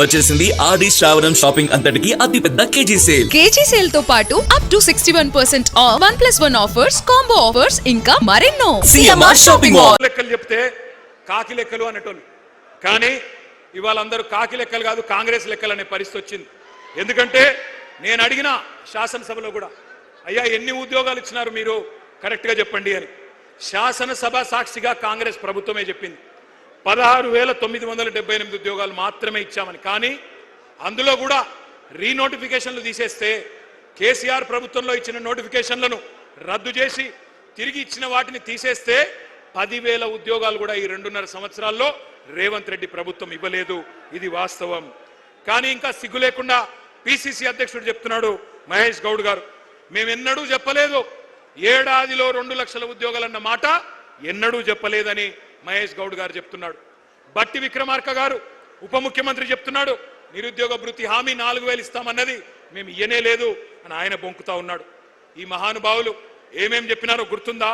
వచ్చేసింది ఆది శ్రావణం షాపింగ్ అంతటికి అతిపెద్ద కేజీ సేల్ తో పాటు up to 61% of 1+1 offers, combo offers ఇంకా మరెన్నో. CMR shopping mall. లెక్కలు చెప్తే కాకి లెక్కలు అనేటోళ్ళు, కానీ ఇవాళ అందరూ కాకి లెక్కలు కాదు కాంగ్రెస్ లెక్కలు అనే పరిస్థితి వచ్చింది. ఎందుకంటే నేను అడిగిన శాసనసభలో కూడా, అయ్యా ఎన్ని ఉద్యోగాలు ఇచ్చినారు మీరు కరెక్ట్గా చెప్పండి అని. శాసనసభ సాక్షిగా కాంగ్రెస్ ప్రభుత్వమే చెప్పింది 16,978 ఉద్యోగాలు మాత్రమే ఇచ్చామని. కానీ అందులో కూడా రీనోటిఫికేషన్లు తీసేస్తే, కేసీఆర్ ప్రభుత్వంలో ఇచ్చిన నోటిఫికేషన్లను రద్దు చేసి తిరిగి ఇచ్చిన వాటిని తీసేస్తే 10,000 ఉద్యోగాలు కూడా ఈ 2.5 సంవత్సరాల్లో రేవంత్ రెడ్డి ప్రభుత్వం ఇవ్వలేదు. ఇది వాస్తవం. కానీ ఇంకా సిగ్గు లేకుండా పిసిసి అధ్యక్షుడు చెప్తున్నాడు మహేష్ గౌడ్ గారు, మేమెన్నడూ చెప్పలేదు ఏడాదిలో 2 లక్షల ఉద్యోగాలన్న మాట ఎన్నడూ చెప్పలేదని మహేష్ గౌడ్ గారు చెప్తున్నాడు. బట్టి విక్రమార్క గారు ఉప ముఖ్యమంత్రి చెప్తున్నాడు నిరుద్యోగ భృతి హామీ 4,000 ఇస్తామన్నది మేము ఇయ్యనే లేదు అని ఆయన బొంకుతా ఉన్నాడు. ఈ మహానుభావులు ఏమేం చెప్పినారో గుర్తుందా?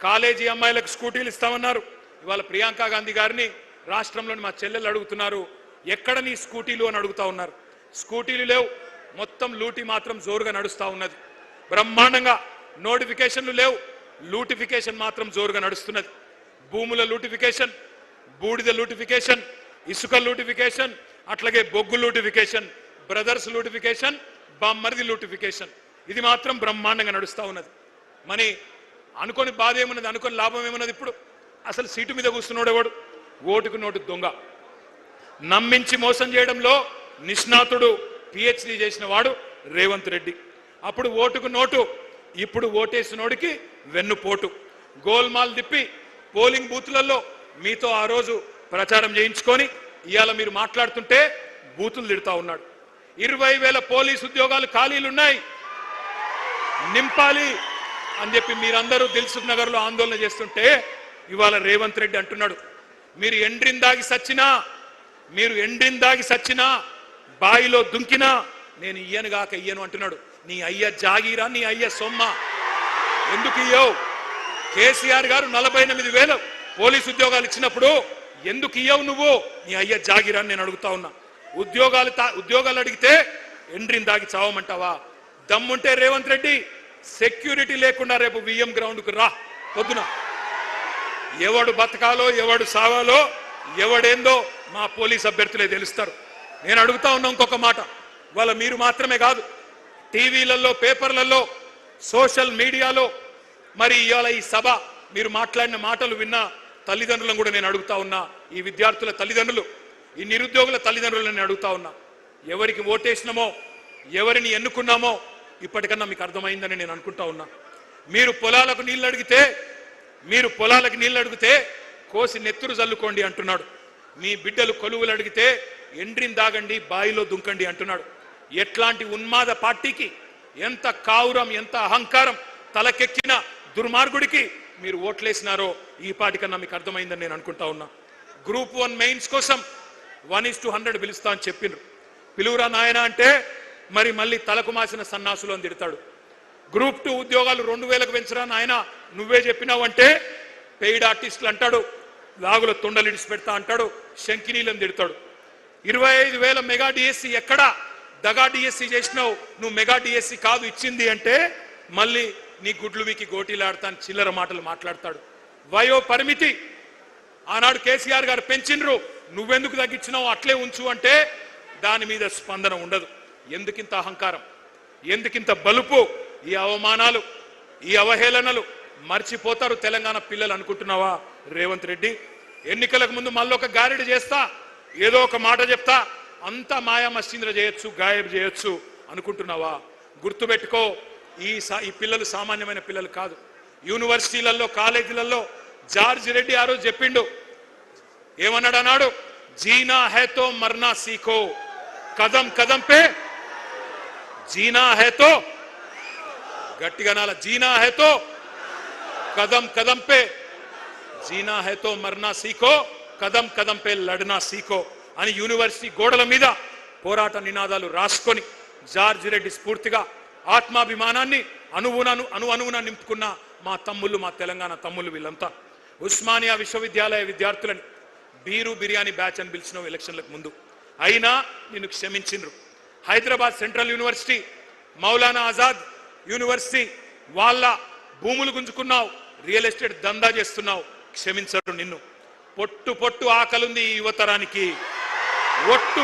కాలేజీ అమ్మాయిలకు స్కూటీలు ఇస్తామన్నారు. ఇవాళ ప్రియాంక గాంధీ గారిని రాష్ట్రంలోని మా చెల్లెలు అడుగుతున్నారు, ఎక్కడ నీ స్కూటీలు అని అడుగుతా ఉన్నారు. స్కూటీలు లేవు, మొత్తం లూటీ మాత్రం జోరుగా నడుస్తూ ఉన్నది. బ్రహ్మాండంగా నోటిఫికేషన్లు లేవు, లూటిఫికేషన్ మాత్రం జోరుగా నడుస్తున్నది. భూముల లూటిఫికేషన్, బూడిద లూటిఫికేషన్, ఇసుక లూటిఫికేషన్, అట్లాగే బొగ్గు లూటిఫికేషన్, బ్రదర్స్ లూటిఫికేషన్, బామ్మరిది లూటిఫికేషన్, ఇది మాత్రం బ్రహ్మాండంగా నడుస్తూ ఉన్నది. మరి అనుకోని బాధ ఏమున్నది, అనుకోని లాభం ఏమున్నది? ఇప్పుడు అసలు సీటు మీద కూర్చున్నాడేవాడు ఓటుకు నోటు దొంగ, నమ్మించి మోసం చేయడంలో నిష్ణాతుడు, పిహెచ్డి చేసిన వాడు రేవంత్ రెడ్డి. అప్పుడు ఓటుకు నోటు, ఇప్పుడు ఓటేసినోడికి వెన్నుపోటు, గోల్మాల్ తిప్పి పోలింగ్ బూతులలో మీతో ఆ రోజు ప్రచారం చేయించుకొని ఇవాళ మీరు మాట్లాడుతుంటే బూతులు తిడతా ఉన్నాడు. 20,000 పోలీసు ఉద్యోగాలు ఖాళీలున్నాయి, నింపాలి అని చెప్పి మీరందరూ దిల్సుఖ్ నగర్ లో ఆందోళన చేస్తుంటే ఇవాళ రేవంత్ రెడ్డి అంటున్నాడు, మీరు ఎండ్రిందాగి సచ్చినా బాయిలో దుంకినా నేను ఇయ్యనుగాక ఇయ్యను అంటున్నాడు. నీ అయ్య జాగీరా, నీ అయ్య సొమ్మ, ఎందుకు ఇయ్యవు? కేసీఆర్ గారు 48,000 పోలీసు ఇచ్చినప్పుడు ఎందుకు ఇయ్యవు నువ్వు? నీ అయ్య జాగిరా నేను అడుగుతా ఉన్నా. ఉద్యోగాలు అడిగితే ఎండ్రిని దాగి చావమంటావా? దమ్ముంటే రేవంత్ రెడ్డి సెక్యూరిటీ లేకుండా రేపు విఎం గ్రౌండ్కు రా పొద్దున. ఎవడు బతకాలో ఎవడు సావాలో ఎవడేందో మా పోలీస్ అభ్యర్థులే తెలుస్తారు. నేను అడుగుతా ఉన్నా ఇంకొక మాట, వాళ్ళ మీరు మాత్రమే కాదు, టీవీలలో, పేపర్లలో, సోషల్ మీడియాలో, మరి ఇవాళ ఈ సభ మీరు మాట్లాడిన మాటలు విన్న తల్లిదండ్రులను కూడా నేను అడుగుతా ఉన్నా, ఈ విద్యార్థుల తల్లిదండ్రులు, ఈ నిరుద్యోగుల తల్లిదండ్రులను నేను అడుగుతా ఉన్నా, ఎవరికి ఓటేసినామో, ఎవరిని ఎన్నుకున్నామో ఇప్పటికన్నా మీకు అర్థమైందని నేను అనుకుంటా ఉన్నా. మీరు పొలాలకు నీళ్ళు అడిగితే కోసి నెత్తురు జల్లుకోండి అంటున్నాడు. మీ బిడ్డలు కొలువులు అడిగితే ఎండ్రిని దాగండి, బాయిలో దుంకండి అంటున్నాడు. ఎట్లాంటి ఉన్మాద పార్టీకి, ఎంత కావురం, ఎంత అహంకారం తలకెక్కిన దుర్మార్గుడికి మీరు ఓట్లేసినారో ఈ పాటికన్నా మీకు అర్థమైందని నేను అనుకుంటా ఉన్నా. గ్రూప్ 1 మెయిన్స్ కోసం 1:100 పిలుస్తా అని చెప్పిండ్రు. పిలువురా నాయన అంటే మరి మళ్ళీ తలకు మాసిన సన్నాసులు అని తిడతాడు. గ్రూప్ 2 ఉద్యోగాలు 2,000కు పెంచరా నాయన, నువ్వే చెప్పినావంటే పెయిడ్ ఆర్టిస్టులు అంటాడు, లాగుల తొండలు ఇడిచి పెడతా అంటాడు, శంకినీలను తిడతాడు. 25,000 మెగా డిఎస్సి ఎక్కడా దగా డిఎస్సి చేసినావు, నువ్వు మెగా డిఎస్సి కాదు ఇచ్చింది అంటే మళ్ళీ నీ గుడ్లు వీకి గోటీలాడతాను చిల్లర మాటలు మాట్లాడతాడు. వయో పరిమితి ఆనాడు కేసీఆర్ గారు పెంచినరు, నువ్వెందుకు తగ్గించినావు, అట్లే ఉంచు అంటే దాని మీద స్పందన ఉండదు. ఎందుకింత అహంకారం, ఎందుకింత బలుపు? ఈ అవమానాలు, ఈ అవహేళనలు మర్చిపోతారు తెలంగాణ పిల్లలు అనుకుంటున్నావా రేవంత్ రెడ్డి? ఎన్నికలకు ముందు మళ్ళీ ఒక గారెడి చేస్తా, ఏదో ఒక మాట చెప్తా, అంతా మాయా మస్తీంద్ర చేయొచ్చు, గాయబ్ చేయొచ్చు అనుకుంటున్నావా? గుర్తుపెట్టుకో, ఈ పిల్లలు సామాన్యమైన పిల్లలు కాదు. యూనివర్సిటీలలో, కాలేజీలలో జార్జ్ రెడ్డి ఆ రోజు చెప్పిండు, ఏమన్నాడు అన్నాడు, జీనా హేతో మర్నా సీఖో, కదం కదం పే జీనా హేతో, గట్టిగా నాల, జీనా హేతో కదం కదం పే, జీనా హేతో మర్నా సీఖో, కదం కదం పే లడ్నా సీఖో అని యూనివర్సిటీ గోడల మీద పోరాట నినాదాలు రాసుకొని జార్జ్ రెడ్డి స్ఫూర్తిగా ఆత్మాభిమానాన్ని అణువున నింపుకున్న మా తమ్ముళ్ళు, మా తెలంగాణ తమ్ముళ్ళు వీళ్ళంతా. ఉస్మానియా విశ్వవిద్యాలయ విద్యార్థులని బీరు బిర్యానీ బ్యాచ్ అని పిలిచిన ఎలక్షన్లకు ముందు అయినా నిన్ను క్షమించిండ్రు. Hyderabad central university, Maulana Azad university వాళ్ళ భూములు గుంజుకున్నావు, రియల్ ఎస్టేట్ దందా చేస్తున్నావు, క్షమించరు నిన్ను. పొట్టు పొట్టు ఆకలుంది ఈ యువతరానికి. ఒట్టు